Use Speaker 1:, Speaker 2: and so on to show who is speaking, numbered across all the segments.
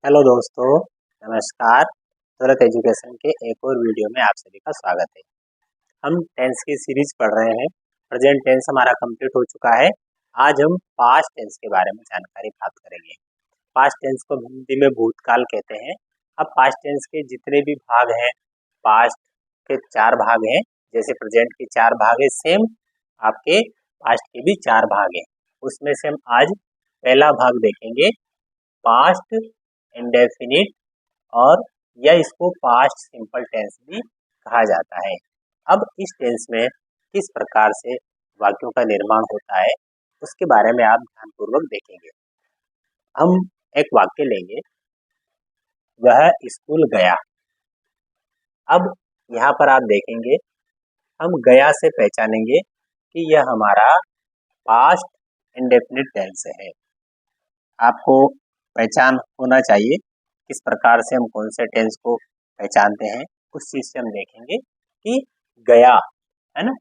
Speaker 1: Hello दोस्तों, नमस्कार। तुरंत एजुकेशन के एक और वीडियो में आप सभी का स्वागत है। हम टेंस की सीरीज पढ़ रहे हैं। प्रेजेंट टेंस हमारा कंप्लीट हो चुका है। आज हम पास्ट टेंस के बारे में जानकारी प्राप्त करेंगे। पास्ट टेंस को हिंदी में भूतकाल कहते हैं। अब पास्ट टेंस के जितने भी भाग हैं, पास्ट के 4 भाग हैं। जैसे प्रेजेंट के 4 भाग है, सेम आपके पास्ट के भी 4 भाग हैं। उसमें से हम आज पहला भाग देखेंगे, पास्ट इंडेफिनिट, और या इसको पास्ट सिंपल टेंस भी कहा जाता है। अब इस टेंस में किस प्रकार से वाक्यों का निर्माण होता है उसके बारे में आप ध्यानपूर्वक देखेंगे। हम एक वाक्य लेंगे, वह स्कूल गया। अब यहाँ पर आप देखेंगे, हम गया से पहचानेंगे कि यह हमारा पास्ट इंडेफिनिट टेंस है। आपको पहचान होना चाहिए किस प्रकार से हम कौन से टेंस को पहचानते हैं। उस चीज से हम देखेंगे कि गया है ना,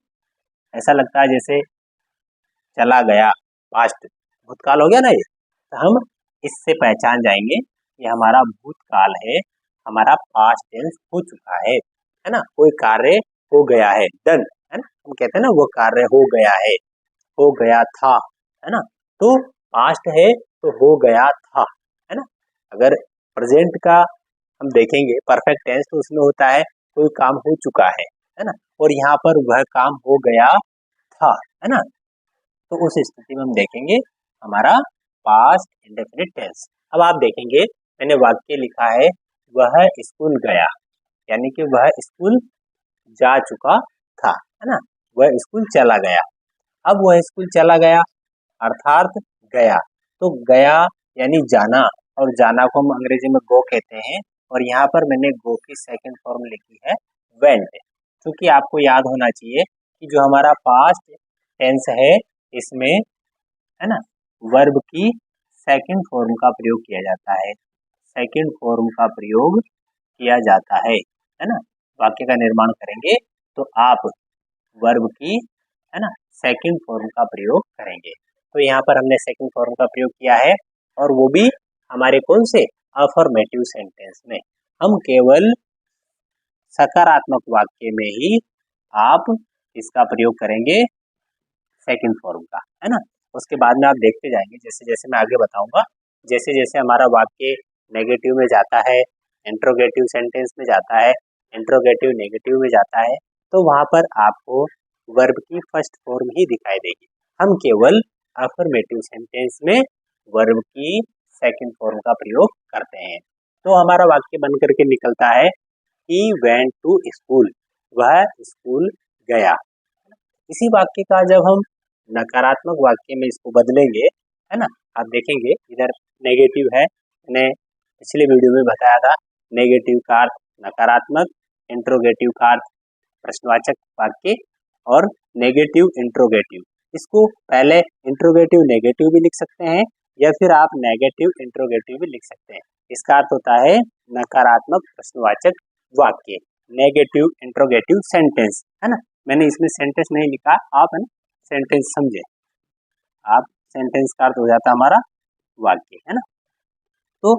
Speaker 1: ऐसा लगता है जैसे चला गया, पास्ट भूतकाल हो गया ना। ये तो हम इससे पहचान जाएंगे कि हमारा भूतकाल है, हमारा पास्ट टेंस हो चुका है ना। कोई कार्य हो गया है, डन है ना, हम कहते हैं ना वो कार्य हो गया है, हो गया था, है ना। तो पास्ट है तो हो गया था, है ना। अगर प्रेजेंट का हम देखेंगे परफेक्ट टेंस, तो उसमें होता है कोई काम हो चुका है ना। और यहाँ पर वह काम हो गया था, है ना। तो उस स्थिति में हम देखेंगे हमारा पास्ट इंडेफिनिट टेंस। अब आप देखेंगे, मैंने वाक्य लिखा है वह स्कूल गया, यानी कि वह स्कूल जा चुका था, है ना। वह स्कूल चला गया। अब वह स्कूल चला गया अर्थात गया, तो गया यानी जाना, और जाना को हम अंग्रेजी में गो कहते हैं। और यहाँ पर मैंने गो की सेकंड फॉर्म लिखी है वेंट, क्योंकि आपको याद होना चाहिए कि जो हमारा पास्ट टेंस है इसमें, है ना, वर्ब की सेकंड फॉर्म का प्रयोग किया जाता है। सेकंड फॉर्म का प्रयोग किया जाता है ना। वाक्य का निर्माण करेंगे तो आप वर्ब की, है ना, सेकंड फॉर्म का प्रयोग करेंगे। तो यहाँ पर हमने सेकंड फॉर्म का प्रयोग किया है, और वो भी हमारे कौन से अफर्मेटिव सेंटेंस में। हम केवल सकारात्मक वाक्य में ही आप इसका प्रयोग करेंगे सेकंड फॉर्म का, है ना। उसके बाद में आप देखते जाएंगे, जैसे जैसे मैं आगे बताऊंगा, जैसे जैसे हमारा वाक्य नेगेटिव में जाता है, इंट्रोगेटिव सेंटेंस में जाता है, इंट्रोगेटिव नेगेटिव में जाता है, तो वहां पर आपको वर्ब की फर्स्ट फॉर्म ही दिखाई देगी। हम केवल अफर्मेटिव सेंटेंस में वर्ब की सेकंड फॉर्म का प्रयोग करते हैं। तो हमारा वाक्य बन करके निकलता है he went to school, वह स्कूल गया। इसी वाक्य का जब हम नकारात्मक वाक्य में इसको बदलेंगे, है ना, आप देखेंगे इधर नेगेटिव है, मैंने पिछले वीडियो में बताया था। नेगेटिव का अर्थ नकारात्मक, इंट्रोगेटिव का अर्थ प्रश्नवाचक वाक्य, और नेगेटिव इंट्रोगेटिव। इसको पहले इंट्रोगेटिव नेगेटिव भी लिख सकते हैं, या फिर आप नेगेटिव इंट्रोगेटिव भी लिख सकते हैं। इसका अर्थ होता है नकारात्मक प्रश्नवाचक वाक्य, नेगेटिव इंट्रोगेटिव सेंटेंस, है ना। मैंने इसमें सेंटेंस नहीं लिखा, आप है ना सेंटेंस समझे, आप सेंटेंस का अर्थ हो जाता है हमारा वाक्य, है ना। तो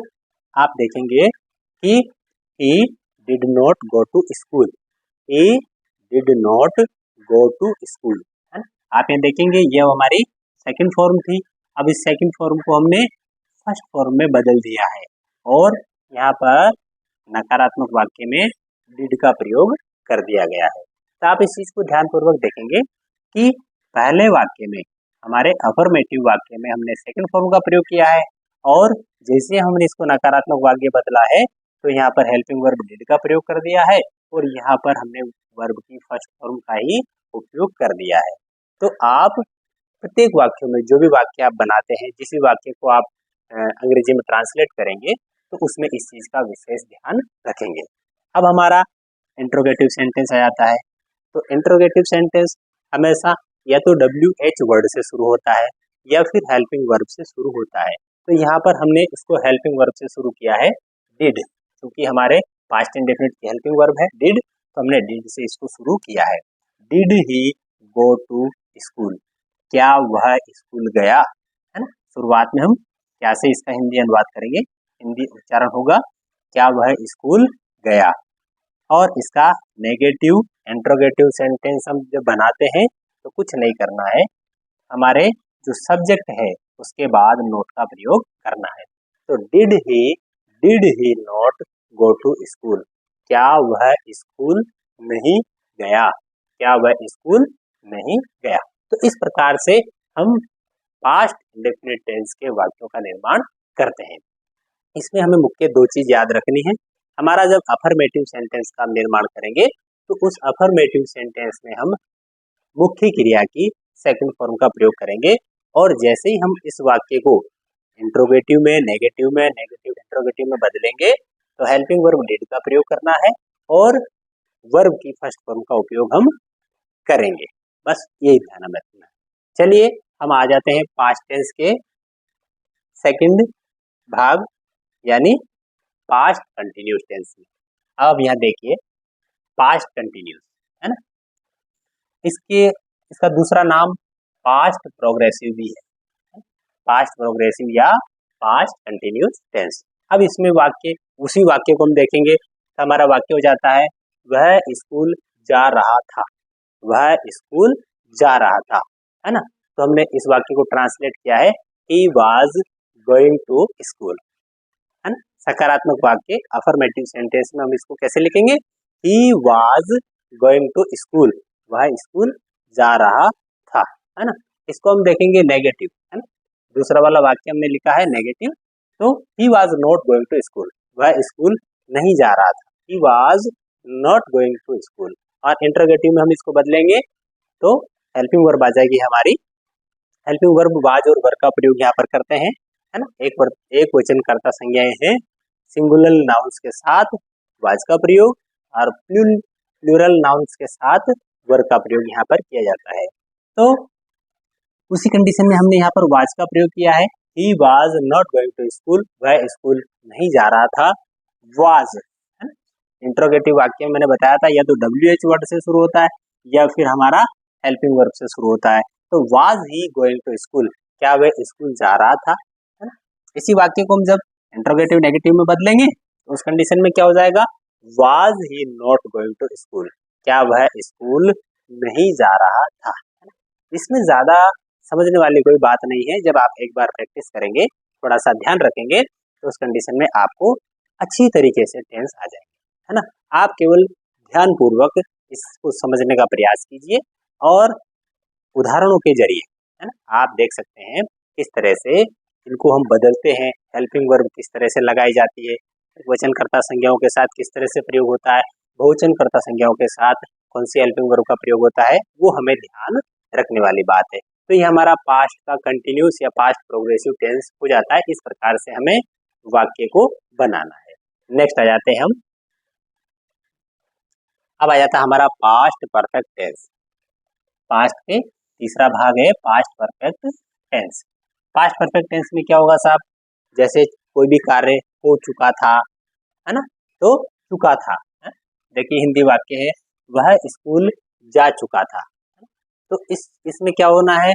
Speaker 1: आप देखेंगे कि he did not go to school, he did not go to school, है ना। आप ये देखेंगे ये हमारी सेकंड फॉर्म थी। अब इस सेकंड फॉर्म को हमने फर्स्ट फॉर्म में बदल दिया है, और यहाँ पर नकारात्मक वाक्य में did का प्रयोग कर दिया गया है। तो आप इस चीज को ध्यानपूर्वक देखेंगे कि पहले वाक्य में, हमारे अफर्मेटिव वाक्य में हमने सेकंड फॉर्म का प्रयोग किया है, और जैसे हमने इसको नकारात्मक वाक्य बदला है तो यहाँ पर हेल्पिंग वर्ब डिड का प्रयोग कर दिया है, और यहाँ पर हमने वर्ब की फर्स्ट फॉर्म का ही उपयोग कर दिया है। तो आप प्रत्येक वाक्यों में जो भी वाक्य आप बनाते हैं, जिस भी वाक्य को आप अंग्रेजी में ट्रांसलेट करेंगे, तो उसमें इस चीज का विशेष ध्यान रखेंगे। अब हमारा इंट्रोगेटिव सेंटेंस आ जाता है। तो इंट्रोगेटिव सेंटेंस हमेशा या तो WH वर्ड से शुरू होता है, या फिर हेल्पिंग वर्ब से शुरू होता है। तो यहाँ पर हमने इसको हेल्पिंग वर्ब से शुरू किया है, डिड, क्योंकि हमारे पास्ट इंडेफिनिट की हेल्पिंग वर्ब है डिड, तो हमने डिड से इसको शुरू किया है। Did he go to school, क्या वह स्कूल गया, है ना। शुरुआत में हम क्या से इसका हिंदी अनुवाद करेंगे, हिंदी उच्चारण होगा, क्या वह स्कूल गया। और इसका नेगेटिव इंट्रोगेटिव सेंटेंस हम जब बनाते हैं तो कुछ नहीं करना है, हमारे जो सब्जेक्ट है उसके बाद नोट का प्रयोग करना है। तो did he not go to school, क्या वह स्कूल नहीं गया, क्या वह स्कूल नहीं गया। तो इस प्रकार से हम पास्ट इंडेफिनिट टेंस के वाक्यों का निर्माण करते हैं। इसमें हमें मुख्य दो चीज याद रखनी है। हमारा जब अफर्मेटिव सेंटेंस का निर्माण करेंगे तो उस अफर्मेटिव सेंटेंस में हम मुख्य क्रिया की सेकंड फॉर्म का प्रयोग करेंगे, और जैसे ही हम इस वाक्य को इंट्रोगेटिव में, नेगेटिव इंट्रोगेटिव में बदलेंगे तो हेल्पिंग वर्ब डिड का प्रयोग करना है और वर्ब की फर्स्ट फॉर्म का उपयोग हम करेंगे। बस यही ध्यान में रखना है। चलिए हम आ जाते हैं पास्ट टेंस के सेकंड भाग यानी पास्ट कंटिन्यूस टेंस में। अब यहाँ देखिए पास्ट कंटिन्यूस है ना, इसका दूसरा नाम पास्ट प्रोग्रेसिव भी है, पास्ट प्रोग्रेसिव या पास्ट कंटिन्यूस टेंस। अब इसमें उसी वाक्य को हम देखेंगे तो हमारा वाक्य हो जाता है वह स्कूल जा रहा था, वह स्कूल जा रहा था, है ना। तो हमने इस वाक्य को ट्रांसलेट किया है he was going to school, है ना। सकारात्मक वाक्य अफर्मेटिव सेंटेंस में हम इसको कैसे लिखेंगे, he was going to school, वह स्कूल जा रहा था, है ना। इसको हम देखेंगे नेगेटिव, है ना। दूसरा वाला वाक्य हमने लिखा है नेगेटिव, तो he was not going to school, वह स्कूल नहीं जा रहा था, he was not going to school। और इंटरोगेटिव में हम इसको बदलेंगे तो हेल्पिंग वर्ब आ जाएगी हमारी। हेल्पिंग वर्ब वाज और वर का प्रयोग यहाँ पर करते हैं, है ना। एक वचन कर्ता संज्ञाएं हैं, सिंगुलर नाउन्स के साथ वाज का प्रयोग और प्लूरल नाउन्स के साथ वर का प्रयोग यहाँ पर किया जाता है। तो उसी कंडीशन में हमने यहाँ पर वाज का प्रयोग किया है, he was not going to school, वह स्कूल नहीं जा रहा था, was, है ना। इंट्रोगेटिव वाक्य में मैंने बताया था या तो WH वर्ड से शुरू होता है या फिर हमारा हेल्पिंग वर्ब से शुरू होता है। तो was he going to school, क्या वह स्कूल जा रहा था, है ना। इसी वाक्य को हम जब इंट्रोगेटिव नेगेटिव में बदलेंगे तो उस कंडीशन में क्या हो जाएगा, was he not going to school, क्या वह स्कूल नहीं जा रहा था। इसमें ज्यादा समझने वाली कोई बात नहीं है, जब आप एक बार प्रैक्टिस करेंगे, थोड़ा सा ध्यान रखेंगे तो उस कंडीशन में आपको अच्छी तरीके से टेंस आ जाएंगे, है ना। आप केवल ध्यान पूर्वक इसको समझने का प्रयास कीजिए और उदाहरणों के जरिए, है ना, आप देख सकते हैं किस तरह से इनको हम बदलते हैं, हेल्पिंग वर्ब किस तरह से लगाई जाती है, वचनकर्ता संज्ञाओं के साथ किस तरह से प्रयोग होता है, बहुवचनकर्ता संज्ञाओं के साथ कौन सी हेल्पिंग वर्ब का प्रयोग होता है, वो हमें ध्यान रखने वाली बात है। तो ये हमारा पास्ट का कंटिन्यूस या पास्ट प्रोग्रेसिव टेंस हो जाता है। इस प्रकार से हमें वाक्य को बनाना है। नेक्स्ट आ जाते हैं हम, अब आ जाता है हमारा पास्ट परफेक्ट टेंस। पास्ट के तीसरा भाग है past perfect tense. Past perfect tense में क्या होगा साहब, जैसे कोई भी कार्य हो चुका था, है ना, तो चुका था, देखिए हिंदी वाक्य है वह स्कूल जा चुका था, तो इसमें क्या होना है,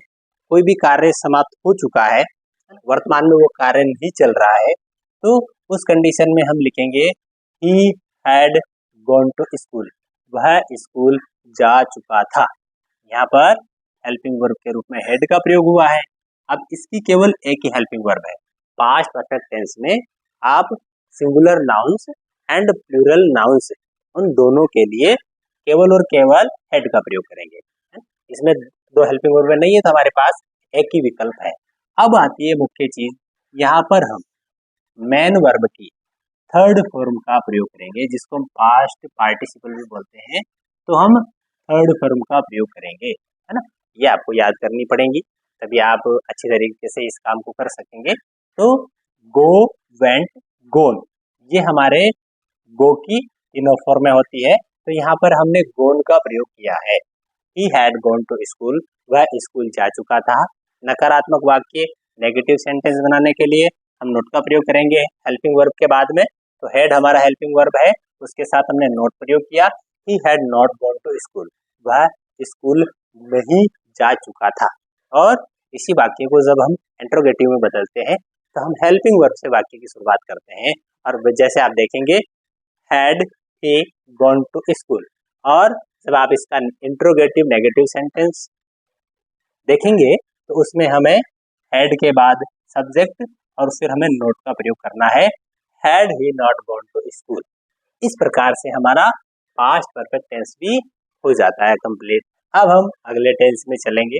Speaker 1: कोई भी कार्य समाप्त हो चुका है, वर्तमान में वो कार्य नहीं चल रहा है, तो उस कंडीशन में हम लिखेंगे he had gone to school, वह स्कूल जा चुका था। यहाँ पर हेल्पिंग वर्ब के रूप में हेड का प्रयोग हुआ है। अब इसकी केवल एक ही हेल्पिंग वर्ब है। पास्ट परफेक्ट टेंस में आप singular nouns and plural nouns उन दोनों के लिए केवल और केवल हेड का प्रयोग करेंगे। इसमें दो हेल्पिंग वर्ब नहीं है तो हमारे पास एक ही विकल्प है। अब आती है मुख्य चीज, यहाँ पर हम मेन वर्ब की थर्ड फॉर्म का प्रयोग करेंगे, जिसको हम पास्ट पार्टिसिपल भी बोलते हैं, तो हम थर्ड फॉर्म का प्रयोग करेंगे, है ना। ये आपको याद करनी पड़ेगी, तभी आप अच्छी तरीके से इस काम को कर सकेंगे। तो गो, वेंट, गोन, ये हमारे गो की तीनों फॉर्म में होती है, तो यहाँ पर हमने गोन का प्रयोग किया है। He had gone to school, वह स्कूल जा चुका था। नकारात्मक वाक्य नेगेटिव सेंटेंस बनाने के लिए हम नोट का प्रयोग करेंगे हेल्पिंग वर्ब के बाद में, तो हेड हमारा हेल्पिंग वर्ब है, उसके साथ हमने नोट प्रयोग किया, he had not gone to school, वह स्कूल नहीं जा चुका था। और इसी वाक्य को जब हम इंट्रोगेटिव में बदलते हैं तो हम हेल्पिंग वर्ब से वाक्य की शुरुआत करते हैं। और जैसे आप देखेंगे had he gone to school, और जब आप इसका इंट्रोगेटिव नेगेटिव सेंटेंस देखेंगे तो उसमें हमें हैड के बाद सब्जेक्ट और फिर हमें नॉट का प्रयोग करना है, had he not gone to school. इस प्रकार से हमारा पास्ट परफेक्ट टेंस भी हो जाता है कंप्लीट। अब हम अगले टेंस में चलेंगे।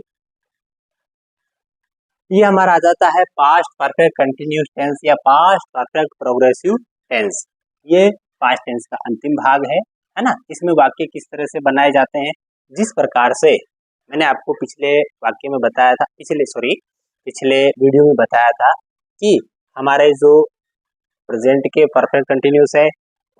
Speaker 1: ये हमारा आ जाता है पास्ट परफेक्ट कंटिन्यूस टेंस या पास्ट परफेक्ट प्रोग्रेसिव टेंस। ये पास्ट टेंस का अंतिम भाग है ना। इसमें वाक्य किस तरह से बनाए जाते हैं, जिस प्रकार से मैंने आपको पिछले वाक्य में बताया था, पिछले वीडियो में बताया था कि हमारे जो प्रेजेंट के परफेक्ट कंटिन्यूस है,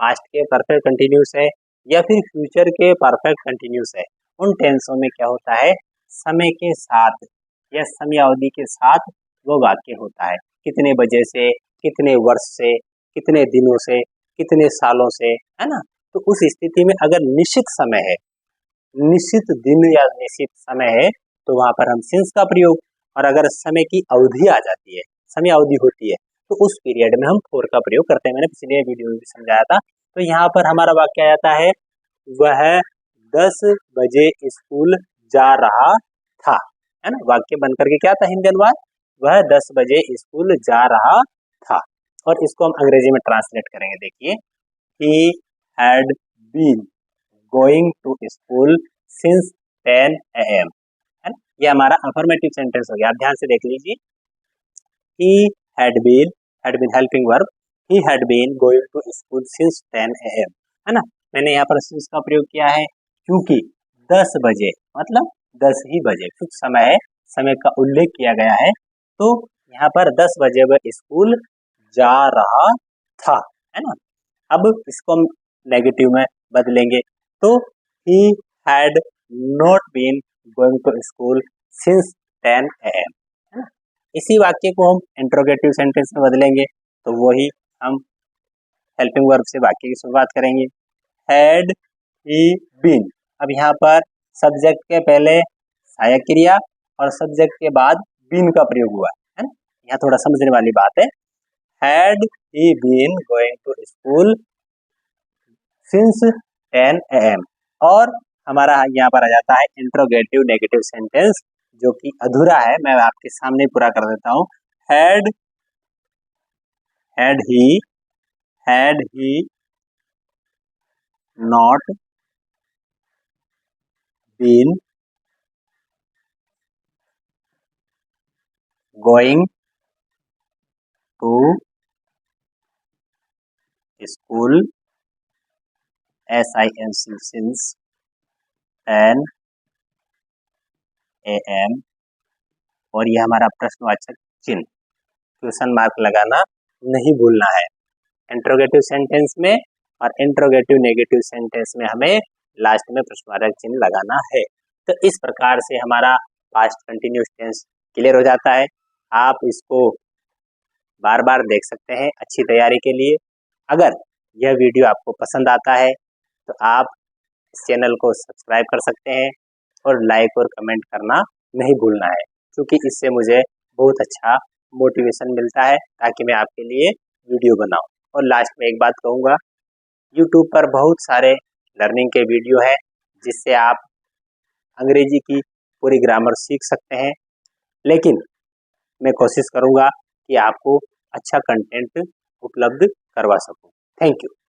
Speaker 1: पास्ट के परफेक्ट कंटिन्यूस है या फिर फ्यूचर के परफेक्ट कंटिन्यूस है, उन टेंसों में क्या होता है, समय के साथ या समय अवधि के साथ वो वाक्य होता है। कितने बजे से, कितने वर्ष से, कितने दिनों से, कितने सालों से, है ना। तो उस स्थिति में अगर निश्चित समय है, निश्चित दिन या निश्चित समय है, तो वहां पर हम सिंस का प्रयोग, और अगर समय की अवधि आ जाती है, समय अवधि होती है, तो उस पीरियड में हम फोर का प्रयोग करते हैं। मैंने पिछले वीडियो में भी समझाया था। तो यहाँ पर हमारा वाक्य आ जाता है वह 10 बजे स्कूल जा रहा था, है ना। वाक्य बनकर के क्या था हिंदी अनुवाद, वह 10 बजे स्कूल जा रहा था। और इसको हम अंग्रेजी में ट्रांसलेट करेंगे। देखिए, he had been going to school since 10 AM, है ना। ये हमारा अफर्मेटिव सेंटेंस हो गया। आप ध्यान से देख लीजिए, he had been helping verb, he had been going to school since 10 AM, है ना। मैंने यहाँ पर since का प्रयोग किया है क्योंकि 10 बजे मतलब 10 ही बजे फिक्स समय है, समय का उल्लेख किया गया है। तो यहाँ पर 10 बजे वह स्कूल जा रहा था, है ना। अब इसको हम नेगेटिव में बदलेंगे, तो he had not been going to school since 10 AM, है ना। इसी वाक्य को हम इंट्रोगेटिव सेंटेंस में बदलेंगे, तो वही हम हेल्पिंग वर्ब से वाक्य की शुरुआत करेंगे। had he been, अब यहाँ पर सब्जेक्ट के पहले सहायक क्रिया और सब्जेक्ट के बाद been का प्रयोग हुआ है ना। यहाँ थोड़ा समझने वाली बात है। had he been going to school since 10 AM, और हमारा यहाँ पर आ जाता है इंट्रोगेटिव नेगेटिव सेंटेंस, जो कि अधूरा है। मैं आपके सामने पूरा कर देता हूँ। had he not been going to school since 10 AM, और ये हमारा प्रश्नवाचक चिन्ह क्वेश्चन मार्क लगाना नहीं भूलना है इंट्रोगेटिव सेंटेंस में, और इंट्रोगेटिव नेगेटिव सेंटेंस में हमें लास्ट में प्रश्नवाचक चिन्ह लगाना है। तो इस प्रकार से हमारा पास्ट कंटिन्यूस टेंस क्लियर हो जाता है। आप इसको बार बार देख सकते हैं अच्छी तैयारी के लिए। अगर यह वीडियो आपको पसंद आता है तो आप इस चैनल को सब्सक्राइब कर सकते हैं और लाइक और कमेंट करना नहीं भूलना है, क्योंकि इससे मुझे बहुत अच्छा मोटिवेशन मिलता है ताकि मैं आपके लिए वीडियो बनाऊं। और लास्ट में एक बात कहूँगा, यूट्यूब पर बहुत सारे लर्निंग के वीडियो हैं जिससे आप अंग्रेजी की पूरी ग्रामर सीख सकते हैं, लेकिन मैं कोशिश करूँगा कि आपको अच्छा कंटेंट उपलब्ध करवा सकूँ। Thank you.